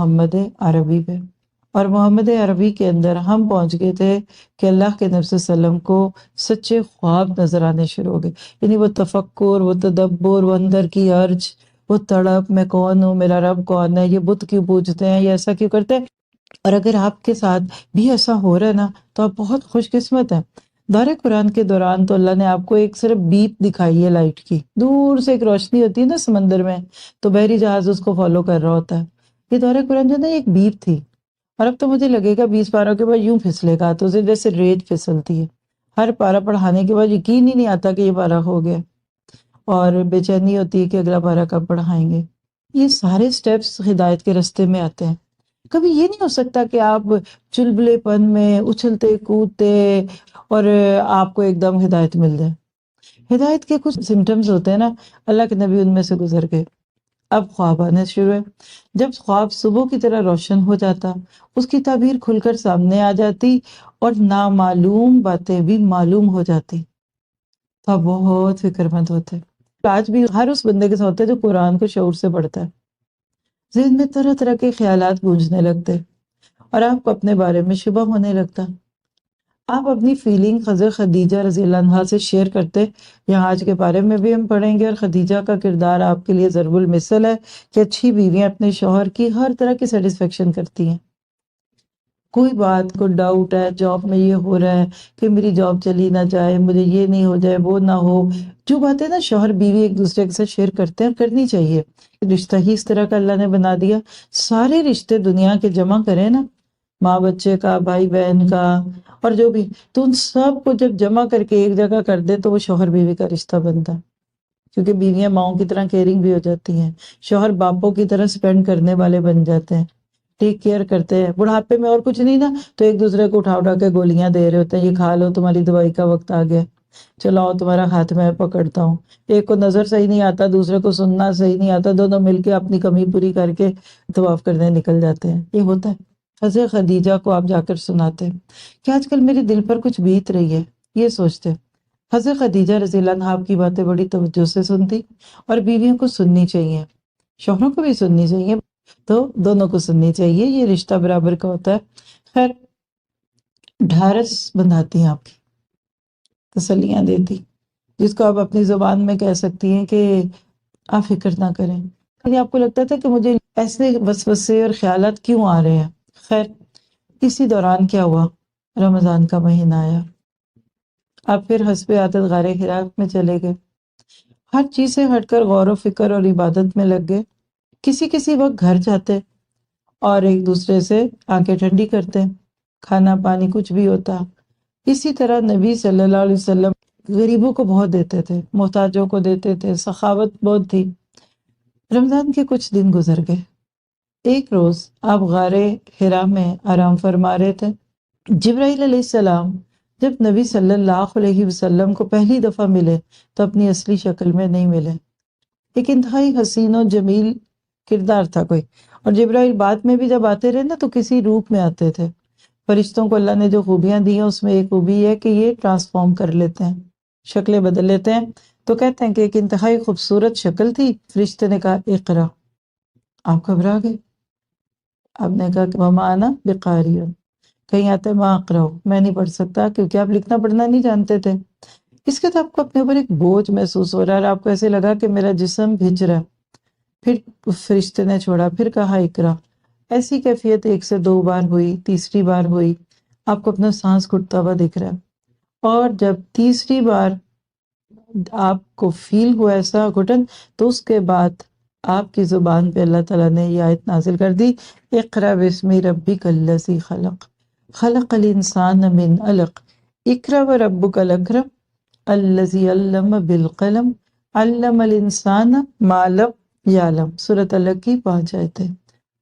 محمد عربی پہ، اور محمد عربی کے اندر ہم پہنچ گئے تھے کہ اللہ کے نبی صلی اللہ علیہ وسلم کو سچے خواب نظر آنے شروع ہو گئے، یعنی وہ تفکر، وہ تدبر، وہ اندر کی ارج، وہ تڑپ، میں کون ہوں، میرا رب کون ہے، یہ بت کیوں پوجتے ہیں، یہ ایسا کیوں کرتے ہیں۔ اور اگر آپ کے ساتھ بھی ایسا ہو رہا ہے نا تو آپ بہت خوش قسمت ہیں۔ دور قرآن کے دوران تو اللہ نے آپ کو ایک صرف بیپ دکھائی ہے لائٹ کی، دور سے ایک روشنی ہوتی ہے نا سمندر میں، تو بحری جہاز اس کو فالو کر رہا ہوتا ہے۔ یہ دور قرآن جو ہے نا ایک بیپ تھی، اور اب تو مجھے لگے گا 20 پاروں کے بعد یوں پھسلے گا، تو جیسے ریت پھسلتی ہے۔ ہر پارہ پڑھانے کے بعد یقین ہی نہیں آتا کہ یہ پارہ ہو گیا، اور بے چینی ہوتی ہے کہ اگلا پارہ کب پڑھائیں گے۔ یہ سارے سٹیپس ہدایت کے راستے میں آتے ہیں۔ کبھی یہ نہیں ہو سکتا کہ آپ چلبلے پن میں اچھلتے کودتے اور آپ کو ایک دم ہدایت مل جائے۔ ہدایت کے کچھ سمٹمز ہوتے ہیں نا، اللہ کے نبی ان میں سے گزر گئے۔ اب خواب آنے شروع ہے۔ جب خواب صبح کی طرح روشن ہو جاتا، اس کی تعبیر کھل کر سامنے آ جاتی اور نامعلوم باتیں بھی معلوم ہو جاتی، تو آپ بہت فکر مند ہوتے۔ آج بھی ہر اس بندے کے ساتھ ہوتا ہے جو قرآن کو شعور سے پڑھتا ہے، ذہن میں طرح طرح کے خیالات گونجنے لگتے، اور آپ کو اپنے بارے میں شبہ ہونے لگتا۔ آپ اپنی فیلنگ حضرت خدیجہ رضی اللہ عنہا سے شیئر کرتے، یہاں آج کے بارے میں بھی ہم پڑھیں گے، اور خدیجہ کا کردار آپ کے لیے ضرب المثل ہے کہ اچھی بیویاں اپنے شوہر کی ہر طرح کی سیٹسفیکشن کرتی ہیں۔ کوئی بات کو ڈاؤٹ ہے، جاب میں یہ ہو رہا ہے کہ میری جاب چلی نہ جائے، مجھے یہ نہیں ہو جائے، وہ نہ ہو، جو باتیں نا شوہر بیوی ایک دوسرے کے ساتھ شیئر کرتے ہیں اور کرنی چاہیے۔ رشتہ ہی اس طرح کا اللہ نے بنا دیا، سارے رشتے دنیا کے جمع کریں نا، ماں بچے کا، بھائی بہن کا، اور جو بھی، تو ان سب کو جب جمع کر کے ایک جگہ کر دے تو وہ شوہر بیوی کا رشتہ بنتا ہے، کیونکہ بیویاں ماؤں کی طرح کیئرنگ بھی ہو جاتی ہیں، شوہر باپوں کی طرح سپینڈ کرنے والے بن جاتے ہیں، ٹیک کیئر کرتے ہیں۔ بڑھاپے میں اور کچھ نہیں نا تو ایک دوسرے کو اٹھا اٹھا کے گولیاں دے رہے ہوتے ہیں، یہ کھا لو، تمہاری دوائی کا وقت آ گیا، چلو آؤ تمہارا ہاتھ میں پکڑتا ہوں۔ ایک کو نظر صحیح نہیں آتا، دوسرے کو سننا صحیح نہیں آتا، دونوں مل کے اپنی کمی پوری کر کے طواف کرنے نکل جاتے ہیں۔ یہ ہوتا ہے۔ حضرت خدیجہ کو آپ جا کر سناتے کہ آج کل میرے دل پر کچھ بیت رہی ہے، یہ سوچتے۔ حضرت خدیجہ رضی اللہ عنہا آپ کی باتیں بڑی توجہ سے سنتی، اور بیویوں کو سننی چاہیے، شوہروں کو بھی سننی چاہیے، تو دونوں کو سننی چاہیے، یہ رشتہ برابر کا ہوتا ہے۔ خیر، ڈھارس بندھاتی ہیں، آپ کی تسلیاں دیتی، جس کو آپ اپنی زبان میں کہہ سکتی ہیں کہ آپ فکر نہ کریں۔ کبھی آپ کو لگتا تھا کہ مجھے ایسے وسوسے اور خیالات کیوں آ رہے ہیں؟ خیر، اسی دوران کیا ہوا، رمضان کا مہینہ آیا، آپ پھر حسب عادت غار حرا میں چلے گئے، ہر چیز سے ہٹ کر غور و فکر اور عبادت میں لگ گئے۔ کسی وقت گھر جاتے اور ایک دوسرے سے آنکھیں ٹھنڈی کرتے، کھانا پانی کچھ بھی ہوتا۔ اسی طرح نبی صلی اللہ علیہ وسلم غریبوں کو بہت دیتے تھے، محتاجوں کو دیتے تھے، سخاوت بہت تھی۔ رمضان کے کچھ دن گزر گئے۔ ایک روز آپ غار حرا میں آرام فرما رہے تھے، جبرائیل علیہ السلام جب نبی صلی اللہ علیہ وسلم کو پہلی دفعہ ملے تو اپنی اصلی شکل میں نہیں ملے، ایک انتہائی حسین و جمیل کردار تھا کوئی، اور جبرائیل بعد میں بھی جب آتے رہے نا تو کسی روپ میں آتے تھے۔ فرشتوں کو اللہ نے جو خوبیاں دی ہیں اس میں ایک خوبی ہے کہ یہ ٹرانسفارم کر لیتے ہیں، شکلیں بدل لیتے ہیں، تو کہتے ہیں کہ ایک انتہائی خوبصورت شکل تھی۔ فرشتے نے کہا اقرا، آپ گھبرا گئے، آپ نے کہا کہ وما انا بقاری، کہیں آتا ہے ما اقرا، میں نہیں پڑھ سکتا، کیونکہ آپ لکھنا پڑھنا نہیں جانتے تھے۔ اس کے تو آپ کو اپنے اوپر ایک بوجھ محسوس ہو رہا ہے، اور آپ کو ایسے لگا کہ میرا جسم بھج رہا ہے۔ پھر فرشتے نے چھوڑا، پھر کہا اقرا، ایسی کیفیت 1 سے 2 بار ہوئی، تیسری بار ہوئی، آپ کو اپنا سانس گھٹتا ہوا دکھ رہا ہے، اور جب تیسری بار آپ کو فیل ہوا ایسا گھٹن، تو اس کے بعد آپ کی زبان پہ اللہ تعالیٰ نے یہ آیت نازل کر دی، اقرا بسم ربک الذی خلق، خلق الانسان من علق، اقرا وربک الاکرم الذی علم بالقلم علم الانسان ما لم یعلم۔ سورۃ الگ کی 5 آیتیں۔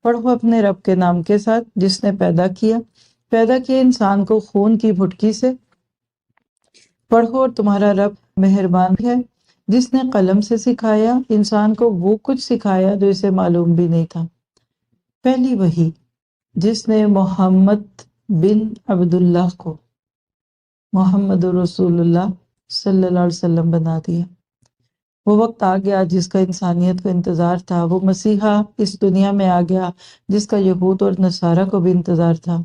پڑھو اپنے رب کے نام کے ساتھ جس نے پیدا کیا انسان کو خون کی پھٹکی سے۔ پڑھو اور تمہارا رب مہربان ہے جس نے قلم سے سکھایا انسان کو وہ کچھ سکھایا جو اسے معلوم بھی نہیں تھا۔ پہلی وحی جس نے محمد بن عبداللہ کو محمد رسول اللہ صلی اللہ علیہ وسلم بنا دیا، وہ وقت آ گیا جس کا انسانیت کو انتظار تھا، وہ مسیحا اس دنیا میں آ گیا جس کا یہود اور نصارہ کو بھی انتظار تھا۔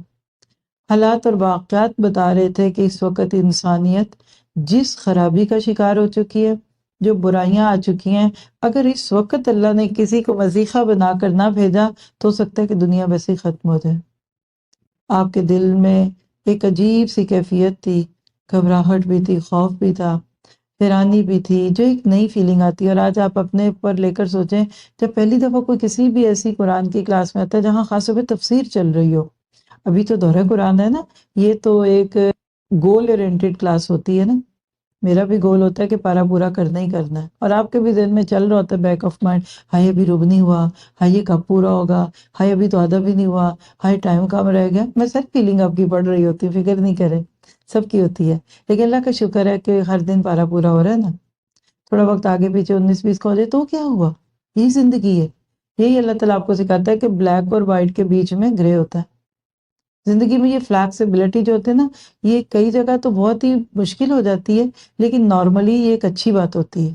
حالات اور واقعات بتا رہے تھے کہ اس وقت انسانیت جس خرابی کا شکار ہو چکی ہے، جو برائیاں آ چکی ہیں، اگر اس وقت اللہ نے کسی کو مسیحا بنا کر نہ بھیجا تو ہو سکتا ہے کہ دنیا ویسے ہی ختم ہو جائے۔ آپ کے دل میں ایک عجیب سی کیفیت تھی، گھبراہٹ بھی تھی، خوف بھی تھا، حیرانی بھی تھی، جو ایک نئی فیلنگ آتی ہے۔ اور آج آپ اپنے اوپر لے کر سوچیں، جب پہلی دفعہ کوئی کسی بھی ایسی قرآن کی کلاس میں آتا ہے جہاں خاص طور پہ تفسیر چل رہی ہو، ابھی تو دورہ قرآن ہے نا، یہ تو ایک گول اورینٹڈ کلاس ہوتی ہے نا، میرا بھی گول ہوتا ہے کہ پارا پورا کرنا ہی کرنا ہے، اور آپ کے بھی ذہن میں چل رہا ہوتا ہے بیک آف مائنڈ، ہائی ابھی رک نہیں ہوا، ہائی یہ کب پورا ہوگا، ہائی ابھی تو آدھا بھی نہیں ہوا، ہائی ٹائم کم رہ گیا۔ میں سر فیلنگ آپ کی پڑھ رہی ہوتی ہے، فکر نہیں کرے، سب کی ہوتی ہے، لیکن اللہ کا شکر ہے کہ ہر دن پارا پورا ہو رہا ہے نا۔ تھوڑا وقت آگے پیچھے 19-20 کا ہو جائے تو کیا ہوا، یہی زندگی ہے۔ یہی اللہ تعالیٰ آپ کو سکھاتا ہے کہ بلیک اور وائٹ کے بیچ میں گرے ہوتا ہے۔ زندگی میں یہ فلیکسیبلٹی جو ہوتے ہیں نا، یہ کئی جگہ تو بہت ہی مشکل ہو جاتی ہے، لیکن نارملی یہ ایک اچھی بات ہوتی ہے۔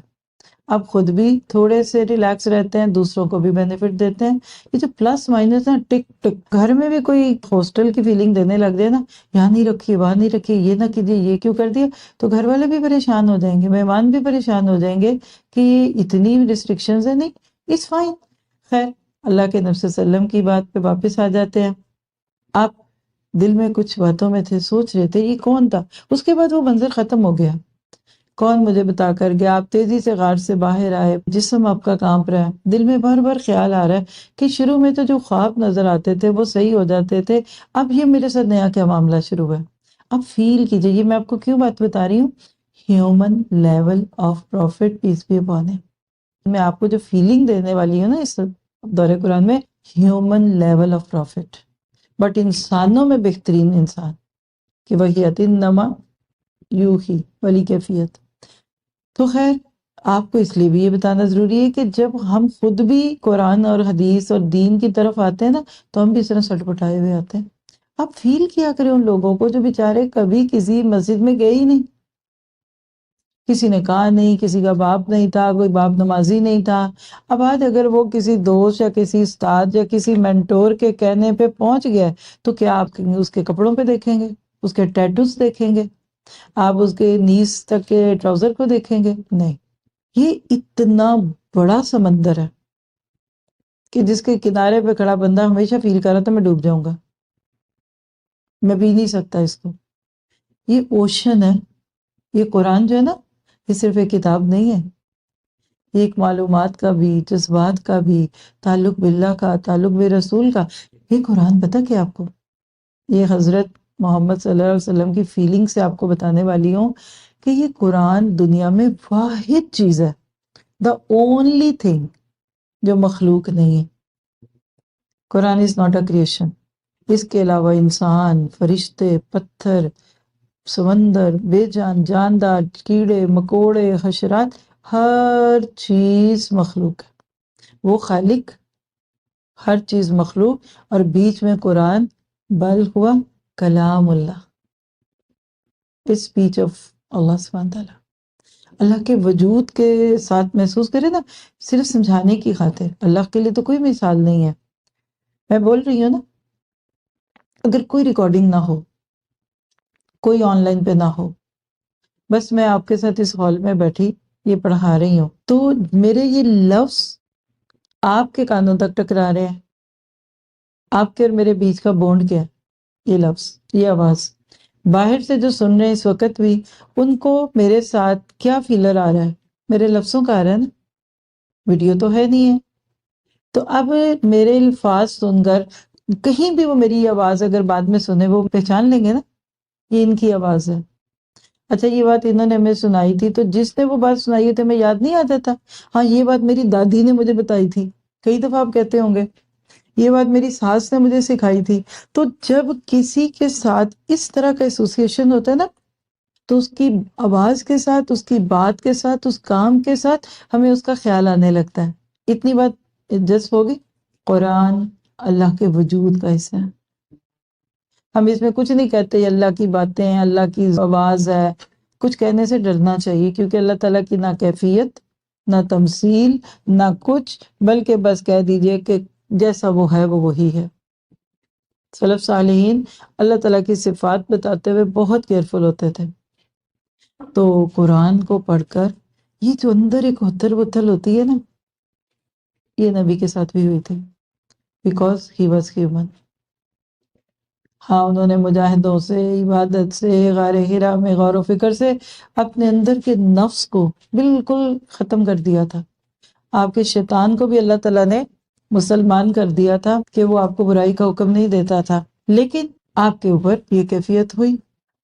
آپ خود بھی تھوڑے سے ریلیکس رہتے ہیں، دوسروں کو بھی بینیفٹ دیتے ہیں۔ یہ جو پلس مائنس نا، ٹک ٹک، گھر میں بھی کوئی ہاسٹل کی فیلنگ دینے لگ جائے نا، یہاں نہیں رکھیے، وہاں نہیں رکھیے، یہ نہ کیجیے، یہ کیوں کر دیا، تو گھر والے بھی پریشان ہو جائیں گے، مہمان بھی پریشان ہو جائیں گے کہ یہ اتنی ریسٹرکشنز ہیں۔ نہیں، اٹس فائن۔ خیر، اللہ کے نبی صلی اللہ علیہ وسلم کی بات پہ واپس آ جاتے ہیں۔ آپ دل میں کچھ باتوں میں تھے، سوچ رہے تھے یہ کون تھا، اس کے بعد وہ منظر ختم ہو گیا۔ کون مجھے بتا کر گیا، آپ تیزی سے غار سے باہر آئے، جسم آپ کا کانپ رہا ہے، دل میں بار بار خیال آ رہا ہے کہ شروع میں تو جو خواب نظر آتے تھے وہ صحیح ہو جاتے تھے، اب یہ میرے ساتھ نیا کیا معاملہ شروع ہوا ہے۔ اب فیل کیجئے، یہ میں آپ کو کیوں بات بتا رہی ہوں، human level of prophet peace be upon him. میں آپ کو جو فیلنگ دینے والی ہوں نا اس دورہ قرآن میں، human level of prophet, but انسانوں میں بہترین انسان، کہ وحیت انما یوحی، والی کیفیت۔ تو خیر، آپ کو اس لیے بھی یہ بتانا ضروری ہے کہ جب ہم خود بھی قرآن اور حدیث اور دین کی طرف آتے ہیں نا، تو ہم بھی اس طرح سٹ پٹائے ہوئے آتے ہیں۔ آپ فیل کیا کریں ان لوگوں کو جو بیچارے کبھی کسی مسجد میں گئے ہی نہیں، کسی نے کہا نہیں، کسی کا باپ نہیں تھا، کوئی باپ نمازی نہیں تھا۔ اب آج اگر وہ کسی دوست یا کسی استاد یا کسی مینٹور کے کہنے پہ پہنچ گیا تو کیا آپ اس کے کپڑوں پہ دیکھیں گے، اس کے ٹیٹوز دیکھیں گے، آپ اس کے نیز تک کے ٹراؤزر کو دیکھیں گے؟ نہیں، یہ اتنا بڑا سمندر ہے کہ جس کے کنارے پہ کھڑا بندہ ہمیشہ فیل کر رہا تھا میں ڈوب جاؤں گا، میں پی نہیں سکتا اس کو۔ یہ اوشن ہے، یہ قرآن جو ہے نا، یہ صرف ایک کتاب نہیں ہے، یہ ایک معلومات کا بھی، جذبات کا بھی، تعلق باللہ کا، تعلق بالرسول کا۔ یہ قرآن پتہ کیا آپ کو، یہ حضرت محمد صلی اللہ علیہ وسلم کی فیلنگ سے آپ کو بتانے والی ہوں کہ یہ قرآن دنیا میں واحد چیز ہے، the only thing جو مخلوق نہیں ہے۔ قرآن is not a creation۔ اس کے علاوہ انسان، فرشتے، پتھر، سمندر، بے جان، جاندار، کیڑے مکوڑے، حشرات، ہر چیز مخلوق ہے۔ وہ خالق، ہر چیز مخلوق، اور بیچ میں قرآن، بل ہوا کلام اللہ، اسپیچ آف اللہ سبحانہ تعالیٰ۔ اللہ کے وجود کے ساتھ محسوس کرے نا، صرف سمجھانے کی خاطر۔ اللہ کے لیے تو کوئی مثال نہیں ہے۔ میں بول رہی ہوں نا، اگر کوئی ریکارڈنگ نہ ہو، کوئی آن لائن پہ نہ ہو، بس میں آپ کے ساتھ اس ہال میں بیٹھی یہ پڑھا رہی ہوں، تو میرے یہ لفظ آپ کے کانوں تک ٹکرا رہے ہیں۔ آپ کے اور میرے بیچ کا بونڈ کیا ہے؟ یہ لفظ، یہ آواز۔ باہر سے جو سن رہے ہیں اس وقت بھی، ان کو میرے ساتھ کیا فیلر آ رہا ہے؟ میرے لفظوں کا آ رہا ہے نا، ویڈیو تو ہے نہیں ہے۔ تو اب میرے الفاظ سن کر کہیں بھی وہ میری آواز اگر بعد میں سنے، وہ پہچان لیں گے نا یہ ان کی آواز ہے۔ اچھا، یہ بات انہوں نے ہمیں سنائی تھی، تو جس نے وہ بات سنائی ہے تو ہمیں یاد نہیں آتا تھا، ہاں یہ بات میری دادی نے مجھے بتائی تھی۔ کئی دفعہ آپ کہتے ہوں گے یہ بات میری ساس نے مجھے سکھائی تھی۔ تو جب کسی کے ساتھ اس طرح کا ایسوسیشن ہوتا ہے نا، تو اس کی آواز کے ساتھ، اس کی بات کے ساتھ، اس کام کے ساتھ ہمیں اس کا خیال آنے لگتا ہے۔ اتنی بات جذب ہوگی، قرآن اللہ کے وجود کا حصہ ہے۔ ہم اس میں کچھ نہیں کہتے اللہ کی باتیں ہیں، اللہ کی آواز ہے، کچھ کہنے سے ڈرنا چاہیے، کیونکہ اللہ تعالیٰ کی نہ کیفیت نہ تمثیل، نہ کچھ، بلکہ بس کہہ دیجئے کہ جیسا وہ ہے وہ وہی ہے۔ سلف صالحین اللہ تعالیٰ کی صفات بتاتے ہوئے بہت کیئرفل ہوتے تھے۔ تو قرآن کو پڑھ کر یہ جو اندر ایک اتھل بتھل ہوتی ہے نا، یہ نبی کے ساتھ بھی ہوئی تھی، بیکاز ہی واز ہیومن۔ ہاں، انہوں نے مجاہدوں سے، عبادت سے، غار حرا میں غور و فکر سے اپنے اندر کے نفس کو بالکل ختم کر دیا تھا۔ آپ کے شیطان کو بھی اللہ تعالیٰ نے مسلمان کر دیا تھا کہ وہ آپ کو برائی کا حکم نہیں دیتا تھا، لیکن آپ کے اوپر یہ کیفیت ہوئی۔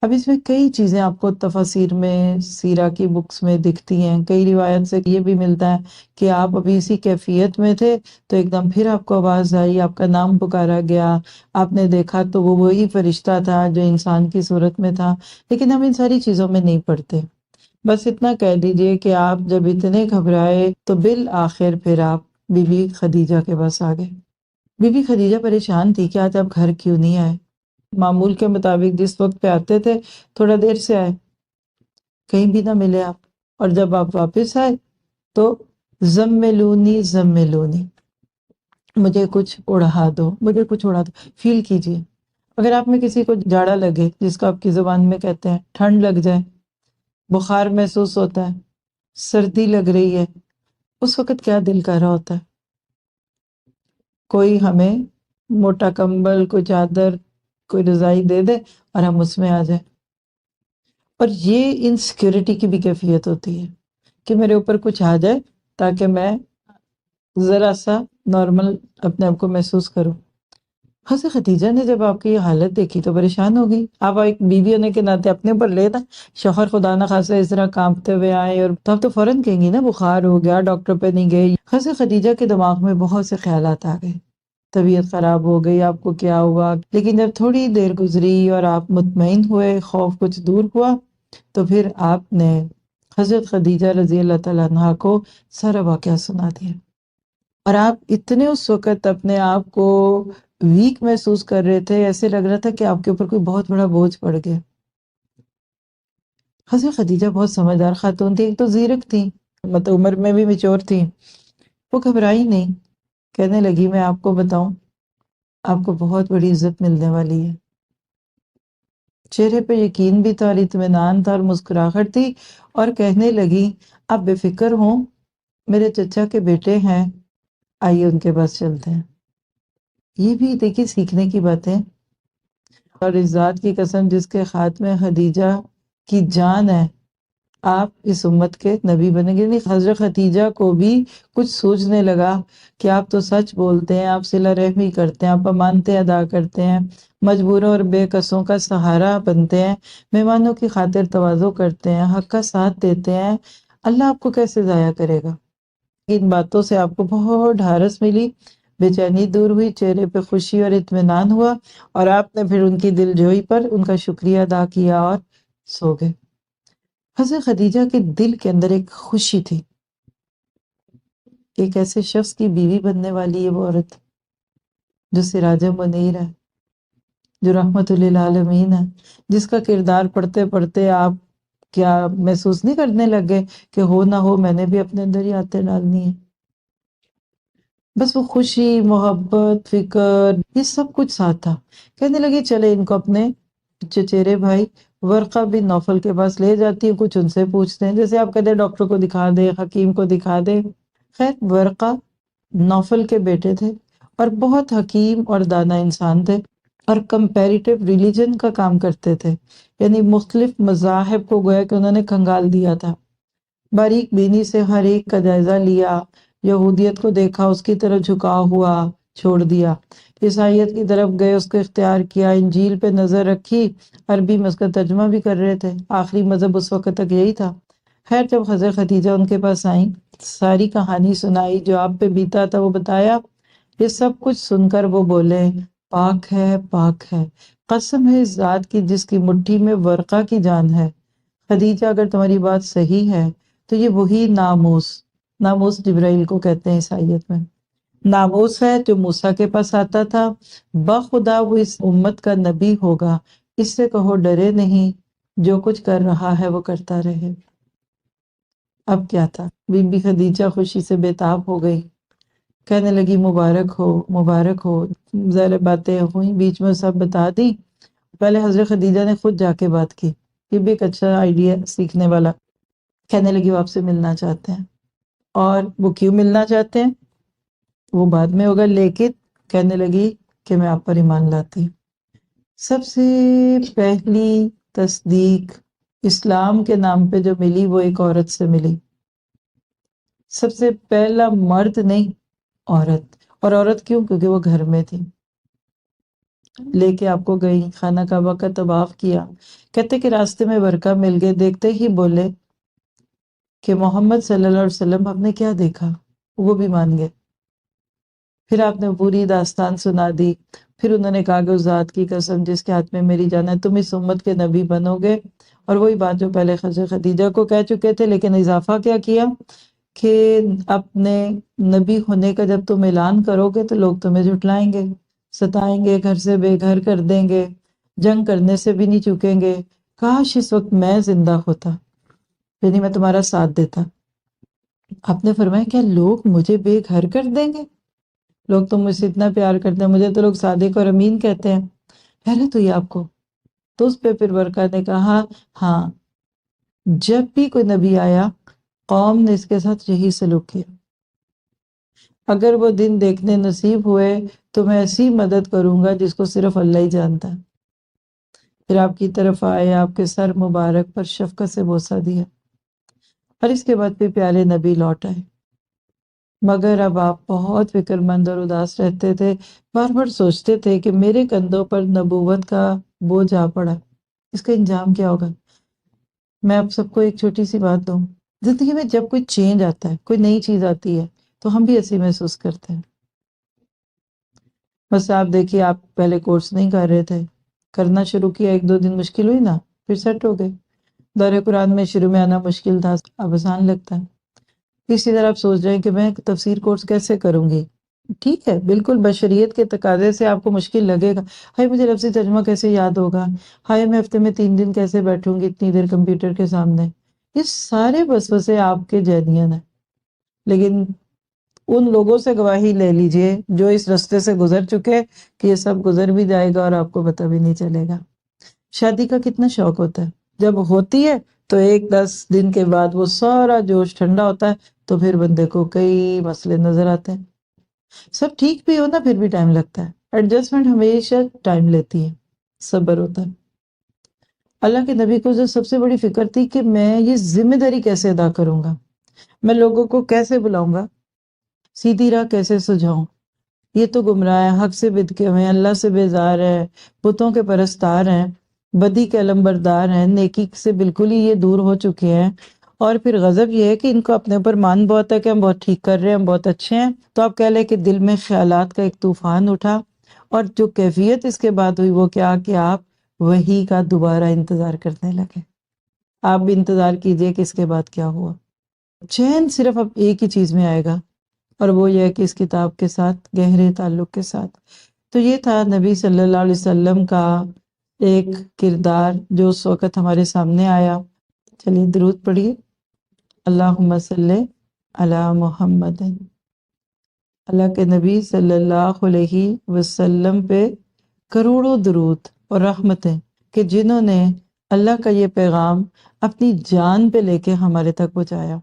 اب اس میں کئی چیزیں آپ کو تفاسیر میں، سیرہ کی بکس میں دکھتی ہیں، کئی روایت سے یہ بھی ملتا ہے کہ آپ ابھی اسی کیفیت میں تھے تو ایک دم پھر آپ کو آواز آئی، آپ کا نام پکارا گیا، آپ نے دیکھا تو وہ وہی فرشتہ تھا جو انسان کی صورت میں تھا۔ لیکن ہم ان ساری چیزوں میں نہیں پڑھتے، بس اتنا کہہ دیجئے کہ آپ جب اتنے گھبرائے تو بالآخر پھر آپ بی بی خدیجہ کے پاس آ گئے۔ بی بی خدیجہ پریشان تھی کہ آج آپ گھر کیوں نہیں آئے؟ معمول کے مطابق جس وقت پہ آتے تھے تھوڑا دیر سے آئے، کہیں بھی نہ ملے آپ، اور جب آپ واپس آئے تو زملونی زملونی، مجھے کچھ اڑا دو، مجھے کچھ اڑا دو، فیل کیجئے۔ اگر آپ میں کسی کو جاڑا لگے، جس کو آپ کی زبان میں کہتے ہیں، ٹھنڈ لگ جائے، بخار محسوس ہوتا ہے، سردی لگ رہی ہے، اس وقت کیا دل کر رہا ہوتا ہے؟ کوئی ہمیں موٹا کمبل، کوئی چادر، کوئی رضائی دے دے اور ہم اس میں آ جائیں۔ اور یہ انسیکیورٹی کی بھی کیفیت ہوتی ہے کہ میرے اوپر کچھ آ جائے تاکہ میں ذرا سا نارمل اپنے آپ کو محسوس کروں۔ حضرت خدیجہ نے جب آپ کی یہ حالت دیکھی تو پریشان ہو گئی۔ آپ ایک بیوی ہونے کے ناطے اپنے اوپر لے نا، شوہر خدا نہ خاصا اس طرح کانپتے ہوئے آئے اور تو آپ تو فوراً کہیں گی نا بخار ہو گیا، ڈاکٹر پہ نہیں گئی۔ حضرت خدیجہ کے دماغ میں بہت سے خیالات آ گئے، طبیعت خراب ہو گئی، آپ کو کیا ہوا؟ لیکن جب تھوڑی دیر گزری اور آپ مطمئن ہوئے، خوف کچھ دور ہوا، تو پھر آپ نے حضرت خدیجہ رضی اللہ تعالیٰ عنہا کو سارا واقعہ سنا دیا۔ اور آپ اتنے اس وقت اپنے آپ کو ویک محسوس کر رہے تھے، ایسے لگ رہا تھا کہ آپ کے اوپر کوئی بہت بڑا بوجھ پڑ گیا۔ حضرت خدیجہ بہت سمجھدار خاتون تھی، ایک تو زیرک تھی، مطلب عمر میں بھی میچور تھی، وہ گھبرائی نہیں، کہنے لگی میں آپ کو بتاؤں، آپ کو بہت بڑی عزت ملنے والی ہے۔ چہرے پہ یقین بھی تھا اور اطمینان تھا اور مسکراہٹ تھی، اور کہنے لگی آپ بے فکر ہوں، میرے چچا کے بیٹے ہیں، آئیے ان کے پاس چلتے ہیں۔ یہ بھی دیکھیے سیکھنے کی باتیں، اور اس ذات کی قسم جس کے خاتمے خدیجہ کی جان ہے، آپ اس امت کے نبی بنیں گے۔ نہیں، حضرت خدیجہ کو بھی کچھ سوچنے لگا کہ آپ تو سچ بولتے ہیں، آپ صلہ رحمی کرتے ہیں، آپ امانتیں ادا کرتے ہیں، مجبوروں اور بے کسوں کا سہارا بنتے ہیں، مہمانوں کی خاطر تواضع کرتے ہیں، حق کا ساتھ دیتے ہیں، اللہ آپ کو کیسے ضائع کرے گا؟ ان باتوں سے آپ کو بہت ڈھارس ملی، بے چینی دور ہوئی، چہرے پہ خوشی اور اطمینان ہوا، اور آپ نے پھر ان کی دل جوئی پر ان کا شکریہ ادا کیا اور سو گئے۔ حضرت خدیجہ کے دل کے اندر ایک خوشی تھی، ایک ایسے شخص کی بیوی بننے والی ہے وہ عورت جو سراج منیر ہے، جو رحمت للعالمین ہے، جس کا کردار پڑھتے پڑھتے آپ کیا محسوس نہیں کرنے لگے کہ ہو نہ ہو میں نے بھی اپنے اندر ہی آتے ڈالنی ہے؟ بس وہ خوشی، محبت، فکر، یہ سب کچھ ساتھ تھا۔ کہنے لگے چلے ان کو اپنے چچیرے بھائی ورقہ بن نوفل کے پاس لے جاتی ہیں، کچھ ان سے پوچھتے ہیں، جیسے آپ کہتے ہیں ڈاکٹر کو دکھا دے، حکیم کو دکھا دے۔ خیر، ورقہ نوفل کے بیٹے تھے اور بہت حکیم اور دانا انسان تھے، اور کمپیریٹیو ریلیجن کا کام کرتے تھے، یعنی مختلف مذاہب کو گویا کہ انہوں نے کھنگال دیا تھا، باریک بینی سے ہر ایک کا جائزہ لیا، یہودیت کو دیکھا، اس کی طرف جھکاؤ ہوا، چھوڑ دیا، عیسائیت کی طرف گئے، اس کو اختیار کیا، انجیل پہ نظر رکھی، عربی میں اس کا ترجمہ بھی کر رہے تھے، آخری مذہب اس وقت تک یہی تھا۔ خیر، جب حضرت خدیجہ ان کے پاس آئیں، ساری کہانی سنائی، جو آپ پہ بیتا تھا وہ بتایا، یہ سب کچھ سن کر وہ بولے پاک ہے، پاک ہے، قسم ہے اس ذات کی جس کی مٹھی میں ورقہ کی جان ہے، خدیجہ اگر تمہاری بات صحیح ہے تو یہ وہی ناموس، ناموس جبرائیل کو کہتے ہیں عیسائیت میں، ناموس ہے جو موسیٰ کے پاس آتا تھا، بخدا وہ اس امت کا نبی ہوگا، اس سے کہو ڈرے نہیں، جو کچھ کر رہا ہے وہ کرتا رہے۔ اب کیا تھا، بی بی خدیجہ خوشی سے بےتاب ہو گئی، کہنے لگی مبارک ہو مبارک ہو۔ ظاہر باتیں ہوئیں بیچ میں، سب بتا دی۔ پہلے حضرت خدیجہ نے خود جا کے بات کی، یہ بھی ایک اچھا آئیڈیا سیکھنے والا۔ کہنے لگی وہ آپ سے ملنا چاہتے ہیں، اور وہ کیوں ملنا چاہتے ہیں وہ بعد میں ہوگا، لیکن کہنے لگی کہ میں آپ پر ایمان لاتی ہوں۔ سب سے پہلی تصدیق اسلام کے نام پہ جو ملی وہ ایک عورت سے ملی، سب سے پہلا مرد نہیں، عورت۔ اور عورت کیوں؟ کیونکہ وہ گھر میں تھی، لے کے آپ کو گئی، خانہ کعبہ کا طواف کیا۔ کہتے کہ راستے میں برقع مل گئے، دیکھتے ہی بولے کہ محمد صلی اللہ علیہ وسلم آپ نے کیا دیکھا؟ وہ بھی مان گئے۔ پھر آپ نے پوری داستان سنا دی، پھر انہوں نے کہا کہ اس ذات کی قسم جس کے ہاتھ میں میری جان ہے، تم اس امت کے نبی بنو گے۔ اور وہی بات جو پہلے حضرت خدیجہ کو کہہ چکے تھے، لیکن اضافہ کیا کیا کہ اپنے نبی ہونے کا جب تم اعلان کرو گے تو لوگ تمہیں جھٹلائیں گے، ستائیں گے، گھر سے بے گھر کر دیں گے، جنگ کرنے سے بھی نہیں چکیں گے۔ کاش اس وقت میں زندہ ہوتا، یعنی میں تمہارا ساتھ دیتا۔ آپ نے فرمایا کیا لوگ مجھے بے گھر کر دیں گے؟ لوگ تو مجھ سے اتنا پیار کرتے ہیں، مجھے تو لوگ صادق اور امین کہتے ہیں، حیرت ہوئی آپ کو؟ تو اس پہ پھر برکہ نے کہا ہاں، جب بھی کوئی نبی آیا قوم نے اس کے ساتھ یہی سلوک کیا، اگر وہ دن دیکھنے نصیب ہوئے تو میں ایسی مدد کروں گا جس کو صرف اللہ ہی جانتا ہے۔ پھر آپ کی طرف آئے، آپ کے سر مبارک پر شفقت سے بوسہ دیا، اور اس کے بعد پھر پیارے نبی لوٹ آئے۔ مگر اب آپ بہت فکر مند اور اداس رہتے تھے، بار بار سوچتے تھے کہ میرے کندھوں پر نبوت کا بوجھ آ پڑا، اس کا انجام کیا ہوگا۔ میں آپ سب کو ایک چھوٹی سی بات دوں، زندگی میں جب کوئی چینج آتا ہے، کوئی نئی چیز آتی ہے تو ہم بھی ایسے محسوس کرتے ہیں۔ بس آپ دیکھیے، آپ پہلے کورس نہیں کر رہے تھے، کرنا شروع کیا، ایک دو دن مشکل ہوئی نا، پھر سیٹ ہو گئے۔ دور قرآن میں شروع میں آنا مشکل تھا، اب آسان لگتا ہے۔ اسی طرح آپ سوچ رہے ہیں کہ میں تفسیر کورس کیسے کروں گی، ٹھیک ہے، بالکل بشریت کے تقاضے سے آپ کو مشکل لگے گا، ہائے مجھے لفظی ترجمہ کیسے یاد ہوگا، ہائے میں ہفتے میں 3 دن کیسے بیٹھوں گی اتنی دیر کمپیوٹر کے سامنے، یہ سارے وسوسے آپ کے ذہنین ہیں۔ لیکن ان لوگوں سے گواہی لے لیجئے جو اس رستے سے گزر چکے کہ یہ سب گزر بھی جائے گا اور آپ کو پتہ بھی نہیں چلے گا۔ شادی کا کتنا شوق ہوتا ہے، جب ہوتی ہے تو 10 دن کے بعد وہ سارا جوش ٹھنڈا ہوتا ہے، تو پھر بندے کو کئی مسئلے نظر آتے ہیں۔ سب ٹھیک بھی ہونا پھر بھی ٹائم لگتا ہے، ایڈجسٹمنٹ ہمیشہ ٹائم لیتی ہے، صبر ہوتا ہے۔ اللہ کے نبی کو جو سب سے بڑی فکر تھی کہ میں یہ ذمہ داری کیسے ادا کروں گا، میں لوگوں کو کیسے بلاؤں گا، سیدھی راہ کیسے سجاؤں، یہ تو گمراہ ہے، حق سے بدکے ہوئے ہیں، اللہ سے بیزار ہے، بتوں کے پرستار ہیں، بدی کے علمبردار ہیں، نیکی سے بالکل ہی یہ دور ہو چکے ہیں، اور پھر غضب یہ ہے کہ ان کو اپنے اوپر مان بہت ہے کہ ہم بہت ٹھیک کر رہے ہیں، ہم بہت اچھے ہیں۔ تو آپ کہہ لیں کہ دل میں خیالات کا ایک طوفان اٹھا، اور جو کیفیت اس کے بعد ہوئی وہ کیا کہ آپ وحی کا دوبارہ انتظار کرنے لگے۔ آپ بھی انتظار کیجئے کہ اس کے بعد کیا ہوا۔ چین صرف اب ایک ہی چیز میں آئے گا، اور وہ یہ ہے کہ اس کتاب کے ساتھ گہرے تعلق کے ساتھ۔ تو یہ تھا نبی صلی اللہ علیہ وسلم کا ایک کردار جو اس وقت ہمارے سامنے آیا۔ چلیے درود پڑھیے، اللہم صلی علی محمد۔ اللہ کے نبی صلی اللہ علیہ وسلم پہ کروڑوں درود اور رحمتیں کہ جنہوں نے اللہ کا یہ پیغام اپنی جان پہ لے کے ہمارے تک پہنچایا۔